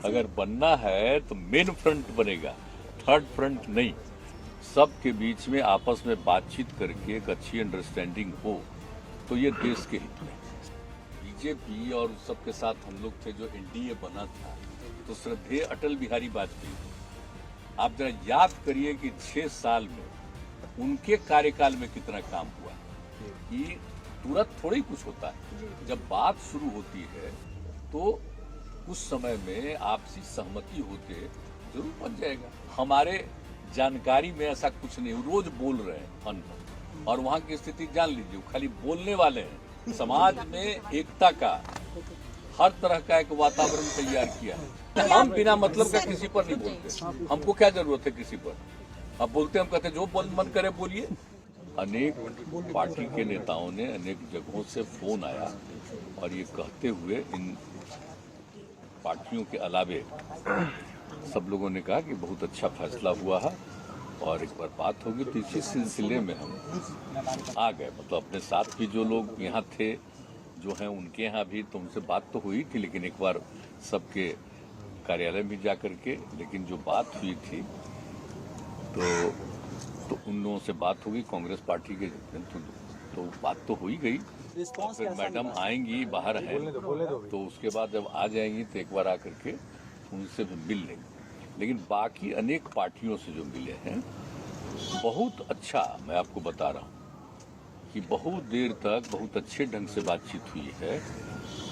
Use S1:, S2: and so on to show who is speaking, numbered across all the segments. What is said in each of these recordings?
S1: अगर बनना है तो मेन फ्रंट बनेगा, थर्ड फ्रंट नहीं। सबके बीच में आपस में बातचीत करके एक अच्छी अंडरस्टैंडिंग हो तो ये देश के हित में। बीजेपी और उस सबके साथ हम लोग थे जो एनडीए बना था, तो श्रद्धेय अटल बिहारी वाजपेयी, आप जरा याद करिए कि 6 साल में उनके कार्यकाल में कितना काम हुआ। कि तुरंत थोड़ी कुछ होता है, जब बात शुरू होती है तो कुछ समय में आपसी सहमति होते जरूर बन जाएगा। हमारे जानकारी में ऐसा कुछ नहीं, रोज बोल रहे हैं अनपढ़, और वहां की स्थिति जान लीजिए, खाली बोलने वाले हैं। समाज में एकता का हर तरह का एक वातावरण तैयार किया है। हम बिना मतलब का किसी पर नहीं बोलते, हमको क्या जरूरत है किसी पर। अब बोलते हम कहते जो मन करे बोलिए। अनेक पार्टी के नेताओं ने अनेक जगहों से फोन आया और ये कहते हुए इन पार्टियों के अलावे सब लोगों ने कहा कि बहुत अच्छा फैसला हुआ है और एक बार बात होगी। तो इसी सिलसिले में हम आ गए, मतलब अपने साथ भी जो लोग यहाँ थे जो हैं उनके यहाँ भी, तो उनसे बात तो हुई थी, लेकिन एक बार सबके कार्यालय में जा करके, लेकिन जो बात हुई थी तो उन लोगों से बात होगी कांग्रेस पार्टी के, तो बात तो हो ही गई। फिर मैडम आएंगी, बाहर हैं, तो उसके बाद जब आ जाएंगी तो एक बार आकर के उनसे भी मिल लेंगे। लेकिन बाकी अनेक पार्टियों से जो मिले हैं बहुत अच्छा, मैं आपको बता रहा हूँ कि बहुत देर तक बहुत अच्छे ढंग से बातचीत हुई है।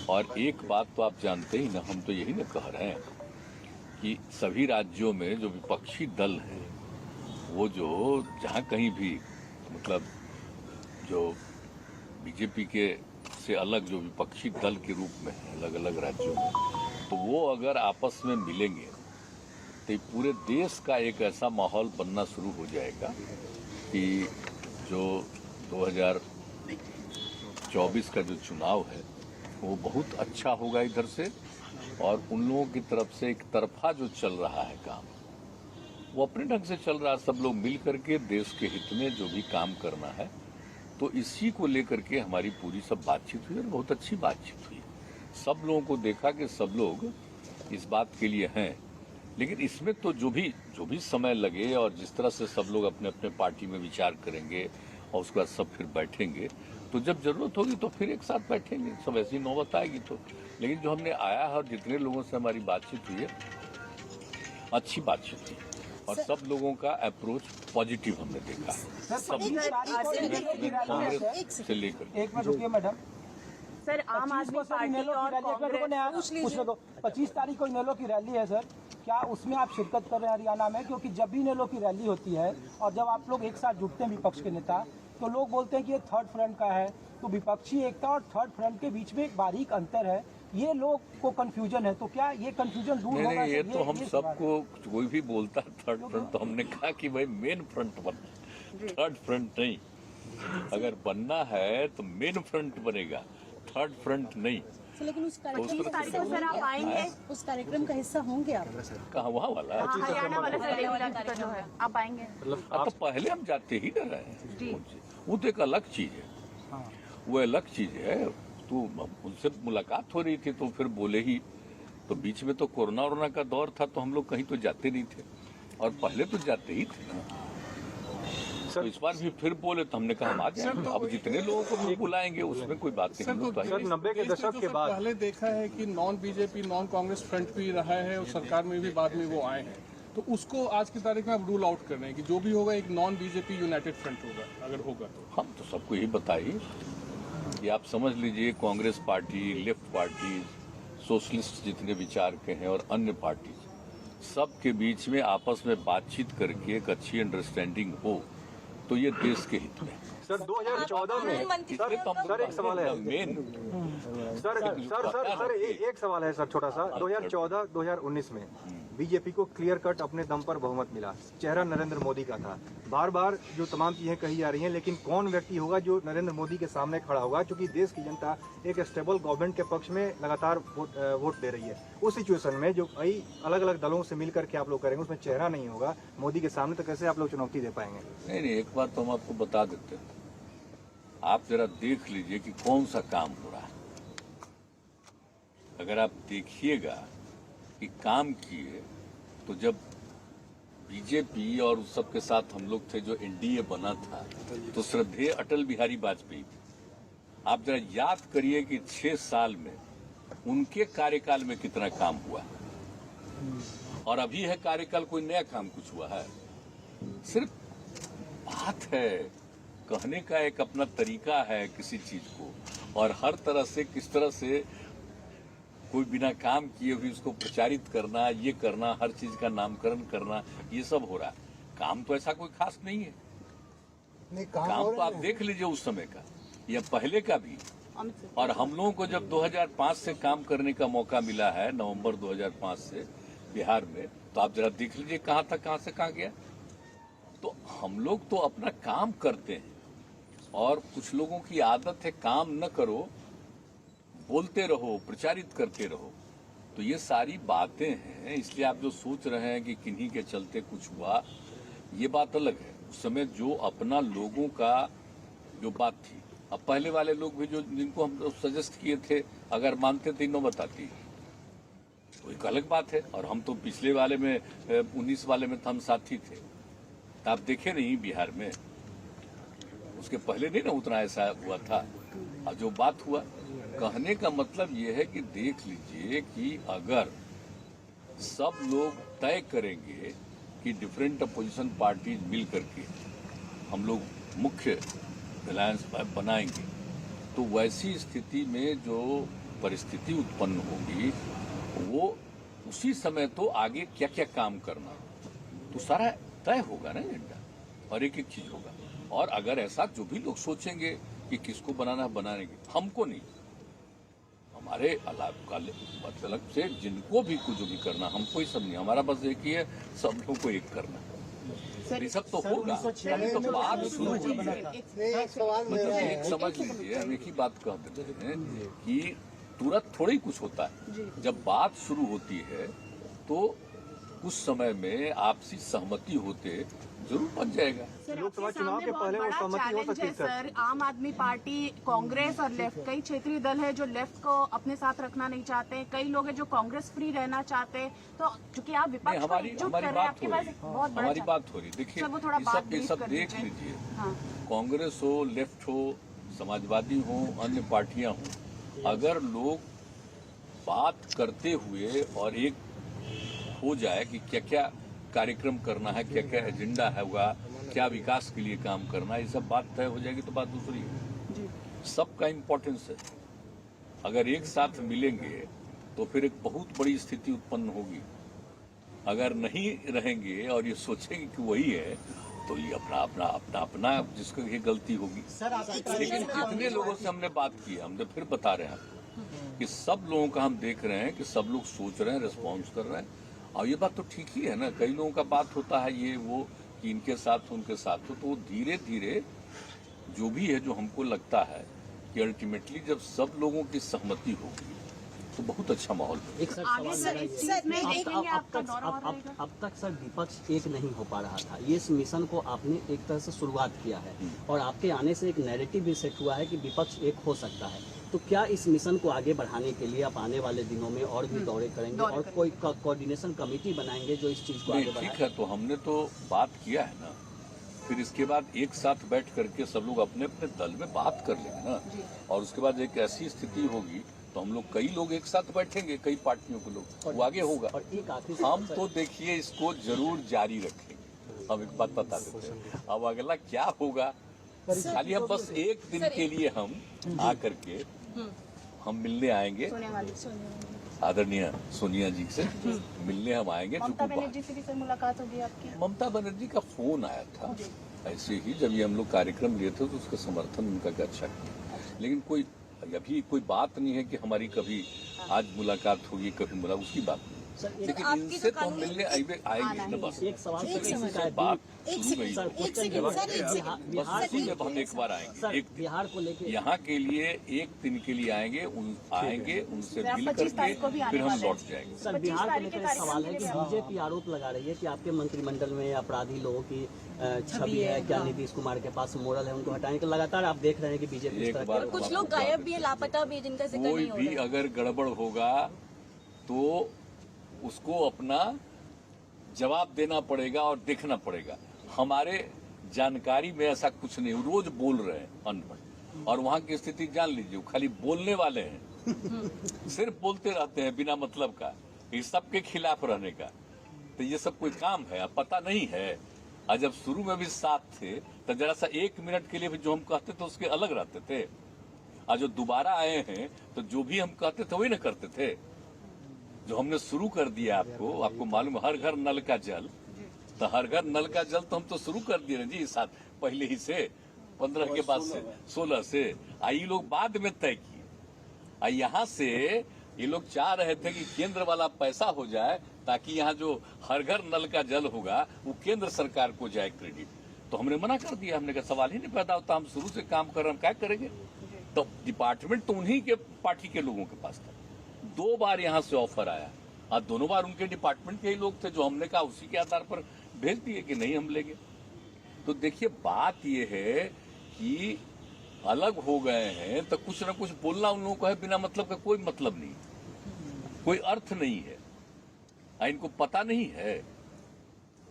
S1: और एक बात तो आप जानते ही ना, हम तो यही ना कह रहे हैं कि सभी राज्यों में जो विपक्षी दल हैं वो जो जहाँ कहीं भी, मतलब जो बीजेपी के से अलग जो विपक्षी दल के रूप में है अलग अलग राज्यों में, तो वो अगर आपस में मिलेंगे तो पूरे देश का एक ऐसा माहौल बनना शुरू हो जाएगा कि जो 2024 का जो चुनाव है वो बहुत अच्छा होगा इधर से। और उन लोगों की तरफ से एक तरफा जो चल रहा है काम, वो अपने ढंग से चल रहा है। सब लोग मिल करके देश के हित में जो भी काम करना है, तो इसी को लेकर के हमारी पूरी सब बातचीत हुई और बहुत अच्छी बातचीत हुई। सब लोगों को देखा कि सब लोग इस बात के लिए हैं। लेकिन इसमें तो जो भी समय लगे और जिस तरह से सब लोग अपने अपने पार्टी में विचार करेंगे और उसके बाद सब फिर बैठेंगे, तो जब जरूरत होगी तो फिर एक साथ बैठेंगे, सब ऐसी नौबत आएगी तो। लेकिन जो हमने आया है और जितने लोगों से हमारी बातचीत हुई है, अच्छी बातचीत हुई और सब लोगों का अप्रोच पॉजिटिव हमने देखा है। कांग्रेस से लेकर
S2: एक मिनट रुकिए मैडम।
S3: सर, आम आदमी पार्टी और कांग्रेस
S2: 25 तारीख को इनेलो की रैली है सर, क्या उसमें आप शिरकत कर रहे हैं हरियाणा में? क्योंकि जब भी इनेलो की रैली होती है और जब आप लोग एक साथ जुटते हैं विपक्ष के नेता, तो लोग बोलते हैं कि ये थर्ड फ्रंट का है। तो विपक्षी एकता और थर्ड फ्रंट के बीच में एक बारीक अंतर है, ये लोग को कंफ्यूजन है। तो क्या ये कंफ्यूजन दूर होगा?
S1: नहीं, ये तो हम सबको, कोई भी बोलता है थर्ड फ्रंट, तो हमने कहा कि भाई मेन फ्रंट बनना, थर्ड फ्रंट नहीं। अगर बनना है तो मेन फ्रंट बनेगा, थर्ड फ्रंट नहीं।
S4: लेकिन उस कार्यक्रम का हिस्सा होंगे आप?
S1: कहाँ, वहाँ वाला?
S3: हरियाणा वाला सर जो है, आप आएंगे?
S1: तो पहले हम जाते ही न रहे हैं, वो तो एक अलग चीज है, वो अलग चीज है। तो उनसे मुलाकात हो रही थी तो फिर बोले ही, तो बीच में तो कोरोना का दौर था तो हम लोग कहीं तो जाते नहीं थे, और पहले तो जाते ही थे ना। तो इस बार भी फिर बोले तो हमने कहा हम आ जाएंगे। तो अब जितने लोगों को भी बुलाएंगे उसमें कोई बात नहीं। हम लोग
S5: सर 90 के दशक के बाद पहले देखा है कि non BJP non Congress front भी रहा है और सरकार में भी बाद में वो आए हैं, तो उसको आज की तारीख में आप रूल आउट कर रहे हैं कि जो भी होगा एक नॉन बीजेपी यूनाइटेड फ्रंट होगा अगर होगा तो?
S1: हम तो सबको यही बताइए कि आप समझ लीजिए Congress party, left party, socialist जितने विचार के हैं और अन्य पार्टी, सबके बीच में आपस में बातचीत करके एक अच्छी अंडरस्टैंडिंग हो तो ये देश के हित में।
S6: सर 2014 में सर एक सवाल है
S1: मेन
S6: सर एक सवाल है सर छोटा सा। 2014-2019 में बीजेपी को क्लियर कट अपने दम पर बहुमत मिला, चेहरा नरेंद्र मोदी का था। बार बार जो तमाम चीजें कही जा रही हैं, लेकिन कौन व्यक्ति होगा जो नरेंद्र मोदी के सामने खड़ा होगा? क्योंकि देश की जनता एक स्टेबल गवर्नमेंट के पक्ष में लगातार वोट दे रही है। उस सिचुएशन में जो कई अलग अलग दलों से मिलकर के आप लोग करेंगे, उसमें चेहरा नहीं होगा मोदी के सामने, तो कैसे आप लोग चुनौती दे पाएंगे?
S1: नहीं, एक बात तो हम आपको बता देते हैं, आप जरा देख लीजिए कि कौन सा काम हो रहा है। अगर आप देखिएगा कि काम किए, तो जब बीजेपी और उस सबके साथ हम लोग थे जो एनडीए बना था, तो श्रद्धेय अटल बिहारी वाजपेयी थे। आप जरा याद करिए कि 6 साल में उनके कार्यकाल में कितना काम हुआ, और अभी है कार्यकाल, कोई नया काम कुछ हुआ है? सिर्फ बात है, कहने का एक अपना तरीका है किसी चीज को, और हर तरह से किस तरह से कोई बिना काम किए भी उसको प्रचारित करना, ये करना, हर चीज का नामकरण करना, ये सब हो रहा है। काम तो ऐसा कोई खास नहीं है। काम तो आप देख लीजिए उस समय का या पहले का भी। और हम लोगों को जब 2005 से काम करने का मौका मिला है, नवंबर 2005 से बिहार में, तो आप जरा देख लीजिए कहाँ तक, कहाँ से कहाँ गया। तो हम लोग तो अपना काम करते हैं, और कुछ लोगों की आदत है काम न करो, बोलते रहो, प्रचारित करते रहो। तो ये सारी बातें हैं, इसलिए आप जो सोच रहे हैं कि किन्हीं के चलते कुछ हुआ, ये बात अलग है। उस समय जो अपना लोगों का जो बात थी, अब पहले वाले लोग भी जो जिनको हम सजेस्ट किए थे, अगर मानते थे इन्हों बताती, तो एक अलग बात है। और हम तो पिछले वाले में 19 वाले में तो हम साथी थे, तो आप देखे नहीं बिहार में, उसके पहले नहीं ना उतना ऐसा हुआ था। और जो बात हुआ, कहने का मतलब ये है कि देख लीजिए कि अगर सब लोग तय करेंगे कि डिफरेंट अपोजिशन पार्टीज मिल करके हम लोग मुख्य अलायंस बनाएंगे, तो वैसी स्थिति में जो परिस्थिति उत्पन्न होगी, वो उसी समय तो आगे क्या क्या काम करना, तो सारा तय होगा ना एजेंडा, और एक एक चीज होगा। और अगर ऐसा जो भी लोग सोचेंगे कि किसको बनाना बनाएंगे, हमको नहीं, हमारे मतलब से जिनको भी कुछ भी करना, हमको ही सब नहीं, हमारा बस एक ही है, सब लोगों को एक करना। ये सब तो होगा, तो बात शुरू हुई है। मतलब एक समझ लीजिए, हम एक ही बात कह देते हैं कि तुरंत थोड़ा ही कुछ होता है। जब बात शुरू होती है तो कुछ समय में आपसी सहमति होते जरूर बन जाएगा।
S6: लोकसभा चुनाव के पहले वो सहमति हो सकती है
S3: सर। आम आदमी पार्टी, कांग्रेस और लेफ्ट, कई क्षेत्रीय दल है जो लेफ्ट को अपने साथ रखना नहीं चाहते, कई लोग हैं जो कांग्रेस फ्री रहना चाहते हैं। तो चूंकि आप विपक्ष को एकजुट कर रहे हैं, आपके पास बहुत बड़ा
S1: हमारी बात हो रही, देखिए ये सब देख लीजिए, कांग्रेस हो, लेफ्ट हो, समाजवादी हो, अन्य पार्टियां हो, अगर लोग बात करते हुए और एक हो जाए कि क्या क्या कार्यक्रम करना है, क्या क्या एजेंडा है, होगा क्या विकास के लिए काम करना है, ये सब बात तय हो जाएगी, तो बात दूसरी है। सबका इम्पोर्टेंस है। अगर एक साथ मिलेंगे तो फिर एक बहुत बड़ी स्थिति उत्पन्न होगी। अगर नहीं रहेंगे और ये सोचेंगे कि वही है, तो ये अपना जिसको ये गलती होगी। लेकिन जितने लोगों से हमने बात की, हमने फिर बता रहे हैं कि सब लोगों का हम देख रहे हैं कि सब लोग सोच रहे हैं, रिस्पॉन्स कर रहे हैं, और ये बात तो ठीक ही है ना। कई लोगों का बात होता है ये वो कि इनके साथ उनके साथ हो, तो धीरे धीरे जो भी है, जो हमको लगता है कि अल्टीमेटली जब सब लोगों की सहमति होगी तो बहुत अच्छा माहौल है।
S7: एक अब तक सर विपक्ष एक नहीं हो पा रहा था, ये इस मिशन को आपने एक तरह से शुरुआत किया है, और आपके आने से एक नैरेटिव भी सेट हुआ है कि विपक्ष एक हो सकता है। तो क्या इस मिशन को आगे बढ़ाने के लिए आप आने वाले दिनों में और भी दौरे करेंगे और कोई कोऑर्डिनेशन कमेटी बनाएंगे जो इस चीज को आगे बढ़ाए?
S1: ठीक है, तो हमने तो बात किया है ना, फिर इसके बाद एक साथ बैठ करके सब लोग अपने अपने दल में बात कर लेंगे ना, और उसके बाद एक ऐसी स्थिति होगी तो हम लोग कई लोग एक साथ बैठेंगे, कई पार्टियों के लोग, वो आगे होगा।
S7: और एक आखिरी
S1: हम तो देखिए इसको जरूर जारी रखेंगे। हम एक बात बता देते हैं, अब अगला क्या होगा, खाली हम बस एक दिन के लिए हम आकर के हम मिलने आएंगे, आदरणीय सोनिया जी से मिलने हम आएंगे।
S3: ममता बनर्जी से भी सर मुलाकात होगी आपकी?
S1: ममता बनर्जी का फोन आया था ऐसे ही, जब ये हम लोग कार्यक्रम लिए थे तो उसका समर्थन उनका अच्छा किया, लेकिन कोई अभी कोई बात नहीं है कि हमारी कभी आज मुलाकात होगी, कभी मुलाकात, उसकी बात नहीं। लेकिन इनसे तो हम मिलने आएंगे ना, बस
S7: एक सवाल
S1: से बात शुरू हुई, बस उसी में हम एक बार आएंगे, एक
S7: बिहार को लेकर
S1: यहाँ के लिए एक दिन के लिए आएंगे, उनसे मिल करके फिर हम लौट जाएंगे।
S7: सर बिहार को लेकर एक सवाल है कि बीजेपी आरोप लगा रही है कि आपके मंत्रिमंडल में अपराधी लोगों की छवि है, क्या नीतीश कुमार के पास मोरल है, उनको हटाने के लगातार आप देख रहे हैं कि बीजेपी
S8: कुछ लोग गायब भी है, लापता भी है, जिनका जिक्र नहीं हो रहा है।
S1: कोई भी अगर गड़बड़ होगा तो उसको अपना जवाब देना पड़ेगा और देखना पड़ेगा। हमारे जानकारी में ऐसा कुछ नहीं, रोज बोल रहे हैं अनपढ़, और वहां की स्थिति जान लीजिए, खाली बोलने वाले हैं, सिर्फ बोलते रहते हैं बिना मतलब का, इस सब के खिलाफ रहने का। तो ये सब कोई काम है? अब पता नहीं है। आज जब शुरू में भी साथ थे तो जरा सा 1 मिनट के लिए भी जो हम कहते थे उसके अलग रहते थे। आज जो दोबारा आए हैं तो जो भी हम कहते थे वही ना करते थे। जो हमने शुरू कर दिया, आपको मालूम, हर घर नल का जल, तो हर घर नल का जल तो हम तो शुरू कर दिए जी, साथ पहले ही से 15 के बाद से 16 से ये लोग बाद में तय किए। यहाँ से ये लोग चाह रहे थे कि केंद्र वाला पैसा हो जाए ताकि यहाँ जो हर घर नल का जल होगा वो केंद्र सरकार को जाए क्रेडिट। तो हमने मना कर दिया, हमने कहा सवाल ही नहीं पैदा होता, हम शुरू से काम कर रहे हैं, हम क्या करेंगे। तो डिपार्टमेंट तो उन्हीं के पार्टी के लोगों के पास था। 2 बार यहाँ से ऑफर आया और दोनों बार उनके डिपार्टमेंट के ही लोग थे, जो हमने कहा उसी के आधार पर भेज दिए कि नहीं हम लेंगे। तो देखिए बात ये है कि अलग हो गए हैं तो कुछ ना कुछ बोलना उन लोगों को है, बिना मतलब का कोई मतलब नहीं, कोई अर्थ नहीं है। इनको पता नहीं है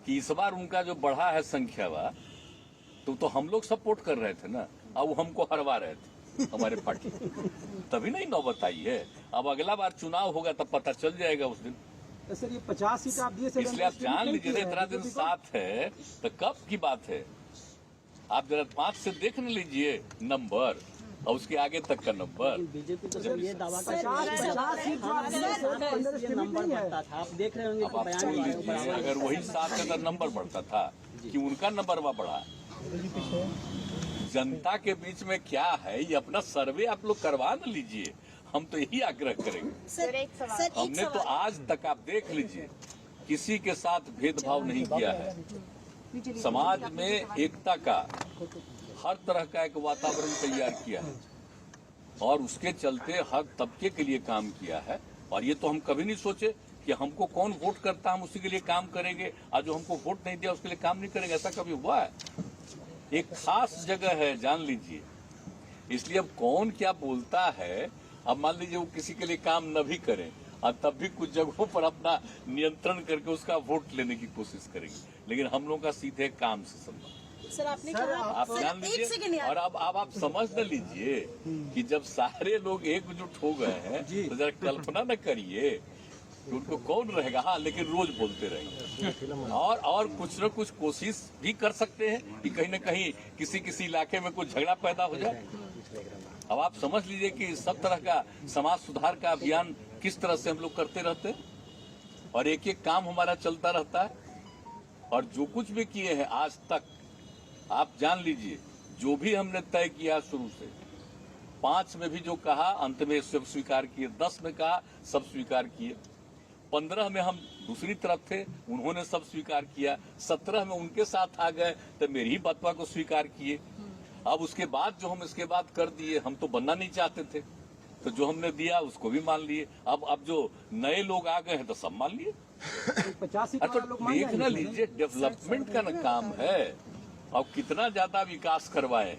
S1: कि इस बार उनका जो बढ़ा है संख्या वा, तो हम लोग सपोर्ट कर रहे थे ना, अब वो हमको हरवा रहे थे हमारे पार्टी, तभी नहीं नौबत आई है। अब अगला बार चुनाव होगा तब पता चल जाएगा उस दिन।
S2: तो सर ये 50 सीट आप दिए,
S1: इसलिए आप जान लीजिए ना, इतना दिन साथ है तो कब की बात है। आप जरा 5 से देख न लीजिए नंबर और उसके आगे तक का नंबर।
S7: बीजेपी तो सर ये दावा कर
S2: 50 सीट जो आप दिए, सर, 15
S7: ये नंबर बढ़ता था, आप देख रहे होंगे
S1: अब आप सुन लीजिए, अगर वही साथ का नंबर बढ़ता था कि उनका नंबर वह बढ़ा। जनता के बीच में क्या है, ये अपना सर्वे आप लोग करवा न लीजिए, हम तो यही आग्रह करेंगे।
S4: सर
S1: हमने तो आज तक आप देख लीजिए किसी के साथ भेदभाव नहीं किया है। समाज में एकता का, हर तरह का एक वातावरण तैयार किया है और उसके चलते हर तबके के लिए काम किया है। और ये तो हम कभी नहीं सोचे कि हमको कौन वोट करता हम उसी के लिए काम करेंगे, और जो हमको वोट नहीं दिया उसके लिए काम नहीं करेंगे, ऐसा कभी हुआ है? एक खास जगह है, जान लीजिए। इसलिए अब कौन क्या बोलता है, अब मान लीजिए वो किसी के लिए काम न भी करें और तब भी कुछ जगहों पर अपना नियंत्रण करके उसका वोट लेने की कोशिश करेंगे, लेकिन हम लोग का सीधे काम से संबंध।
S4: सर आपने कहा,
S1: आप जान लीजिए, और अब आप समझ न लीजिए कि जब सारे लोग एकजुट हो गए हैं तो जरा कल्पना न करिए कि उनको कौन रहेगा। हाँ, लेकिन रोज बोलते रहेंगे और कुछ न कुछ कोशिश भी कर सकते हैं कि कहीं न कहीं किसी इलाके में कुछ झगड़ा पैदा हो जाए। अब आप समझ लीजिए कि सब तरह का समाज सुधार का अभियान किस तरह से हम लोग करते रहते हैं और एक एक काम हमारा चलता रहता है। और जो कुछ भी किए हैं आज तक, आप जान लीजिए, जो भी हमने तय किया शुरू से, 5 में भी जो कहा अंत में सब स्वीकार किए, 10 में कहा सब स्वीकार किए, 15 में हम दूसरी तरफ थे उन्होंने सब स्वीकार किया, 17 में उनके साथ आ गए तो मेरी ही बतवा को स्वीकार किए। अब उसके बाद जो हम इसके बाद कर दिए, हम तो बनना नहीं चाहते थे, तो जो हमने दिया उसको भी मान लिए। अब जो नए लोग आ गए हैं तो सब मान लिए।
S2: 50 सीट
S1: तो देख ना लीजिए, डेवलपमेंट का न काम है। और कितना ज्यादा विकास करवाए,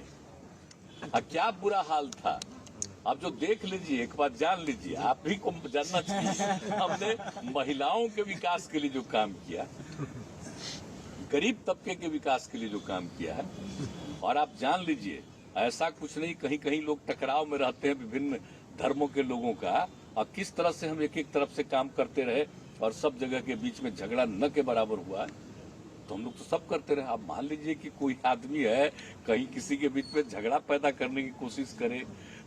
S1: क्या बुरा हाल था। अब जो देख लीजिए, एक बात जान लीजिए, आप भी को जानना चाहिए, हमने महिलाओं के विकास के लिए जो काम किया, गरीब तबके के विकास के लिए जो काम किया है, और आप जान लीजिए ऐसा कुछ नहीं, कहीं कहीं लोग टकराव में रहते हैं विभिन्न धर्मों के लोगों का, और किस तरह से हम एक एक तरफ से काम करते रहे और सब जगह के बीच में झगड़ा न के बराबर हुआ है। तो हम लोग तो सब करते रहे। आप मान लीजिए कि कोई आदमी है कहीं किसी के बीच में झगड़ा पैदा करने की कोशिश करे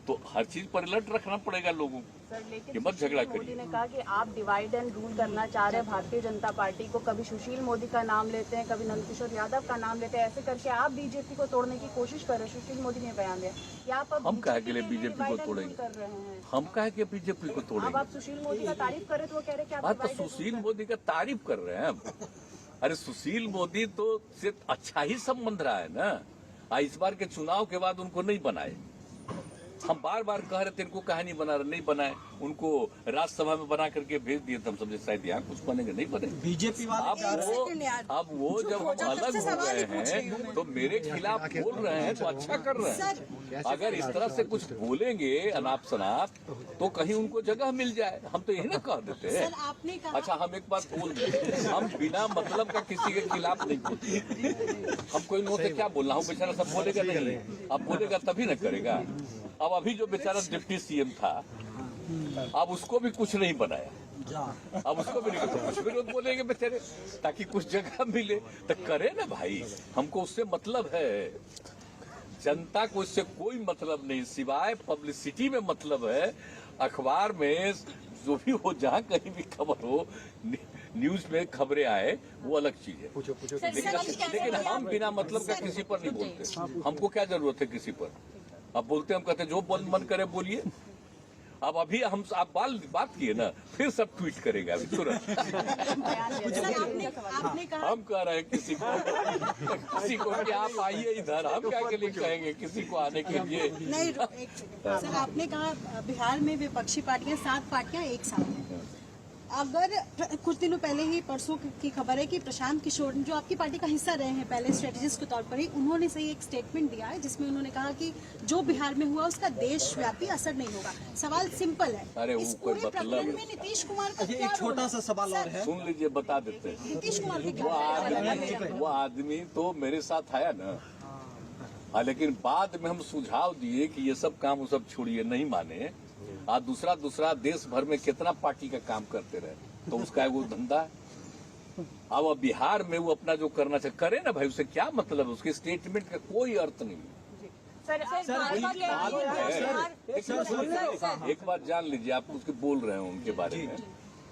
S1: तो हर चीज पर अलर्ट रखना पड़ेगा लोगों को।
S3: सर, लेकिन
S1: कि मत झगड़ा
S3: मोदी
S1: करिए।
S3: ने कहा कि आप डिवाइड एंड रूल करना चाह रहे हैं भारतीय जनता पार्टी को। कभी सुशील मोदी का नाम लेते हैं, कभी नंदकिशोर यादव का नाम लेते हैं, ऐसे करके आप बीजेपी को तोड़ने की कोशिश कर रहे हैं। सुशील मोदी ने बयान दिया कि आप अब
S1: हम काहे के लिए बीजेपी को
S3: divide and
S1: तोड़ेंगे?
S3: rule कर रहे हैं।
S1: हम काहे के बीजेपी को
S3: अब
S1: तोड़ेंगे?
S3: आप सुशील मोदी का तारीफ कर रहे तो वो कह रहे कि आप
S1: बात तो
S3: divide and rule
S1: सुशील
S3: कर-
S1: मोदी का तारीफ कर रहे हैं हम। अरे सुशील मोदी तो से अच्छा ही संबंध रहा है ना। इस बार के चुनाव के बाद उनको नहीं बनाए, हम बार बार कह रहे थे इनको कहानी बना रहे, नहीं बनाए, उनको राज्यसभा में बना करके भेज दिए, तो हम समझे शायद यहाँ कुछ बनेंगे, नहीं बने।
S7: बीजेपी
S1: अब वो जब हम अलग हो गए हैं तो मेरे खिलाफ बोल रहे हैं, तो अच्छा कर रहे हैं। अगर इस तरह से कुछ बोलेंगे अनाप शनाप तो कहीं उनको जगह मिल जाए, हम तो यही ना कह देते हैं।
S4: आपने कहा
S1: अच्छा, हम एक बात बोल दें, हम बिना मतलब का किसी के खिलाफ नहीं बोलते। हम कोई नो से क्या बोलना, हम बेचारा सब बोलेगा नहीं, अब बोलेगा तभी ना करेगा। अब अभी जो बेचारा डिप्टी सीएम था, अब उसको भी कुछ नहीं बनाया, अब उसको भी नहीं, तो कुछ विरोध बोलेंगे बेचारे, ताकि कुछ जगह मिले तो करे ना भाई। हमको उससे मतलब है, जनता को इससे कोई मतलब नहीं, सिवाय पब्लिसिटी में मतलब है। अखबार में जो भी हो, जहाँ कहीं भी खबर हो, न्यूज में खबरें आए, वो अलग चीज है। लेकिन हम बिना मतलब का किसी पर नहीं बोलते। हमको क्या जरूरत है किसी पर? अब बोलते हम कहते जो मन करे बोलिए। अब अभी हम आप बात किए ना, फिर सब ट्वीट करेगा अभी तुरंत।
S4: आपने कहा
S1: हम कह रहे हैं किसी को कि आप आइए इधर, हम क्या के लिए कहेंगे किसी को आने के लिए?
S4: नहीं सर, आपने कहा बिहार में विपक्षी पार्टियां 7 पार्टियां एक साथ हैं। अगर कुछ दिनों पहले ही, परसों की खबर है कि प्रशांत किशोर जो आपकी पार्टी का हिस्सा रहे हैं पहले स्ट्रेटेजिस्ट के तौर पर ही, उन्होंने सही एक स्टेटमेंट दिया है जिसमें उन्होंने कहा कि जो बिहार में हुआ उसका देशव्यापी असर नहीं होगा। सवाल सिंपल है,
S1: अरे
S4: इस
S1: वो कोई
S4: पूरे
S1: मतलब
S4: प्रकरण में नीतीश कुमार का क्या
S7: एक छोटा
S4: रोल
S7: सा सवाल और है।
S1: सुन लीजिए, बता देते हैं।
S4: नीतीश कुमार के
S1: वो आदमी तो मेरे साथ आया ना, लेकिन बाद में हम सुझाव दिए कि ये सब काम वो सब छोड़िए, नहीं माने। आज दूसरा देश भर में कितना पार्टी का काम करते रहे, तो उसका वो धंधा है। अब बिहार में वो अपना जो करना चाहिए करे ना भाई, उससे क्या मतलब है? उसके स्टेटमेंट का कोई अर्थ नहीं है। एक बात जान लीजिए, आप उसके बोल रहे हो उनके बारे में,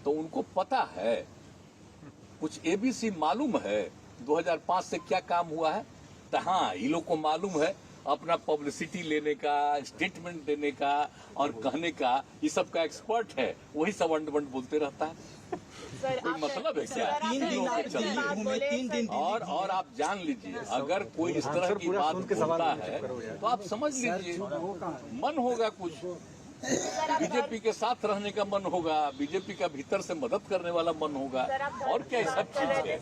S1: तो उनको पता है, कुछ एबीसी मालूम है 2005 से क्या काम हुआ है। तो हाँ, ये लोग को मालूम है अपना पब्लिसिटी लेने का, स्टेटमेंट देने का और कहने का, ये सब का एक्सपर्ट है, वही सब अंड बोलते रहता है। कोई मतलब है क्या?
S7: 3 दिन
S1: और आप जान लीजिए, अगर कोई इस तरह की बात बोलता है तो आप समझ लीजिए मन होगा कुछ, बीजेपी के साथ रहने का मन होगा, बीजेपी का भीतर से मदद करने वाला मन होगा, और क्या सब चीज है।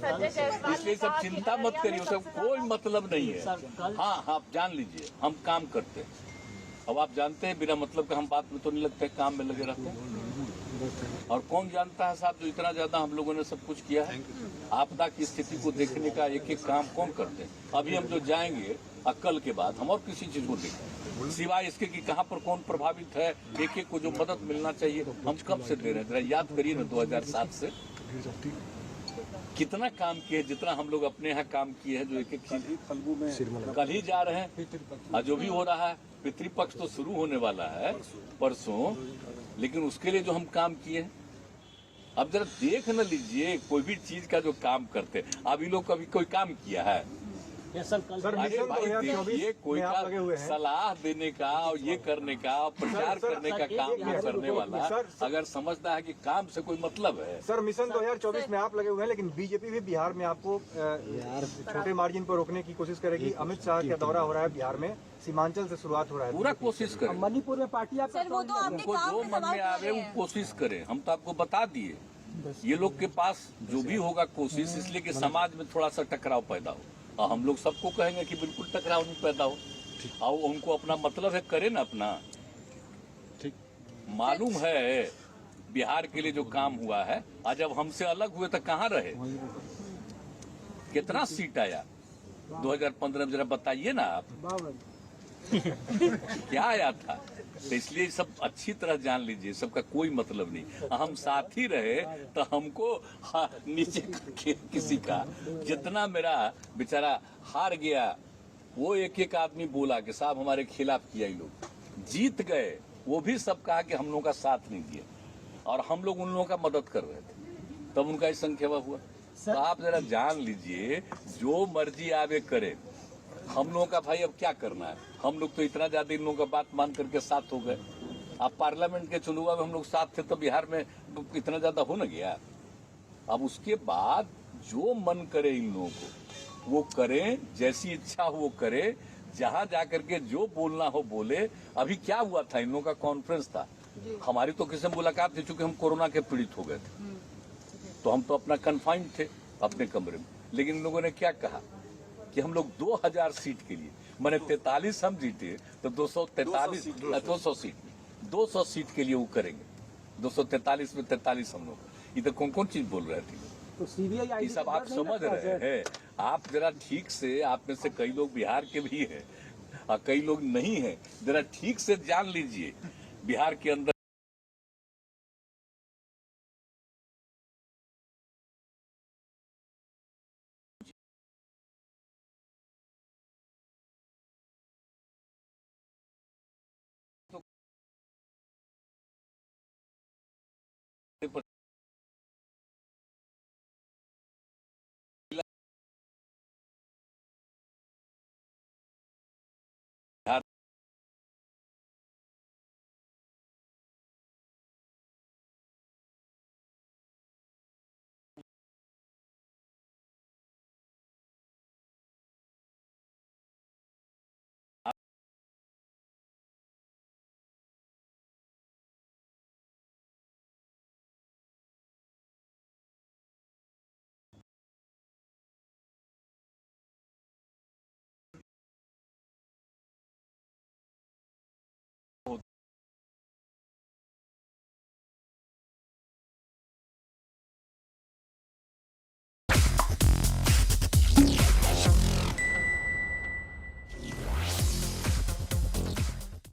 S1: इसलिए सब चिंता मत करिए, सब कोई मतलब नहीं है। हाँ, आप जान लीजिए हम काम करते हैं। अब आप जानते हैं बिना मतलब का हम बात में तो नहीं लगते, काम में लगे रहते हैं। और कौन जानता है साहब, जो इतना ज्यादा हम लोगों ने सब कुछ किया है, आपदा की स्थिति को देखने का एक एक काम कौन करते हैं। अभी हम जो जाएंगे कल के बाद, हम और किसी चीज को देखें सिवाय इसके कि कहाँ पर कौन प्रभावित है, एक एक को जो मदद मिलना चाहिए हम कब से दे रहे हैं। जरा याद करिए ना, 2007 से कितना काम किए, जितना हम लोग अपने यहाँ काम किए हैं, जो एक एक चीज कल ही जा रहे हैं। जो भी हो रहा है, पितृपक्ष तो शुरू होने वाला है परसों, लेकिन उसके लिए जो हम काम किए हैं, अब जरा देख न लीजिए कोई भी चीज का जो काम करते। अब ये लोग कभी कोई काम किया है?
S6: सर
S1: अरे भाई देखिए, कोई का सलाह देने का और ये करने का और प्रचार करने का काम जो करने वाला अगर समझता है कि काम से कोई मतलब है।
S6: सर, मिशन 2024 में आप लगे हुए हैं, लेकिन बीजेपी भी बिहार में आपको छोटे मार्जिन पर रोकने की कोशिश करेगी। अमित शाह का दौरा हो रहा है बिहार में, सीमांचल से शुरुआत हो रहा है,
S1: पूरा कोशिश करें।
S2: मणिपुर में पार्टी आप
S1: उनको जो मन में आवे वो कोशिश करें। हम तो आपको बता दिए, ये लोग के पास जो भी होगा कोशिश, इसलिए कि समाज में थोड़ा सा टकराव पैदा हो। और हम लोग सबको कहेंगे कि बिल्कुल टकराव नहीं पैदा हो, और उनको अपना मतलब है करे ना अपना। ठीक, मालूम है बिहार के लिए जो काम हुआ है, आज जब हमसे अलग हुए तो कहाँ रहे, कितना सीट आया 2015 में, जरा बताइए ना आप। क्या आया था? तो इसलिए सब अच्छी तरह जान लीजिए, सबका कोई मतलब नहीं। हम साथ ही रहे तो हमको नीचे किसी का, जितना मेरा बेचारा हार गया, वो एक एक आदमी बोला कि साहब हमारे खिलाफ किया, ये लोग जीत गए, वो भी सब कहा कि हम लोगों का साथ नहीं दिया, और हम लोग उन लोगों का मदद कर रहे थे, तब उनका संख्या हुआ। तो आप जरा जान लीजिए, जो मर्जी आवे करे, हम लोगों का भाई अब क्या करना है। हम लोग तो इतना ज्यादा इन लोगों का बात मान करके साथ हो गए। अब पार्लियामेंट के चुनाव में हम लोग साथ थे, तो बिहार में इतना ज्यादा हो न गया। अब उसके बाद जो मन करे इन लोगों को वो करें, जैसी इच्छा हो वो करें, जहां जाकर के जो बोलना हो बोले। अभी क्या हुआ था, इन लोगों का कॉन्फ्रेंस था, हमारी तो किसी से मुलाकात थी, चूंकि हम कोरोना के पीड़ित हो गए थे, तो हम तो अपना कन्फाइंड थे अपने कमरे में। लेकिन इन लोगों ने क्या कहा कि हम लोग 2000 सीट के लिए, मैंने 43 हम जीते तो 243 200 सीट 200 सीट के लिए वो करेंगे। 243 में 43 हम लोग। इधर कौन कौन चीज बोल रहे थे,
S2: तो सीबीआई
S1: ये सब आप समझ रहे हैं। आप जरा ठीक से, आप में से कई लोग बिहार के भी हैं और कई लोग नहीं हैं, जरा ठीक से जान लीजिए बिहार के अंदर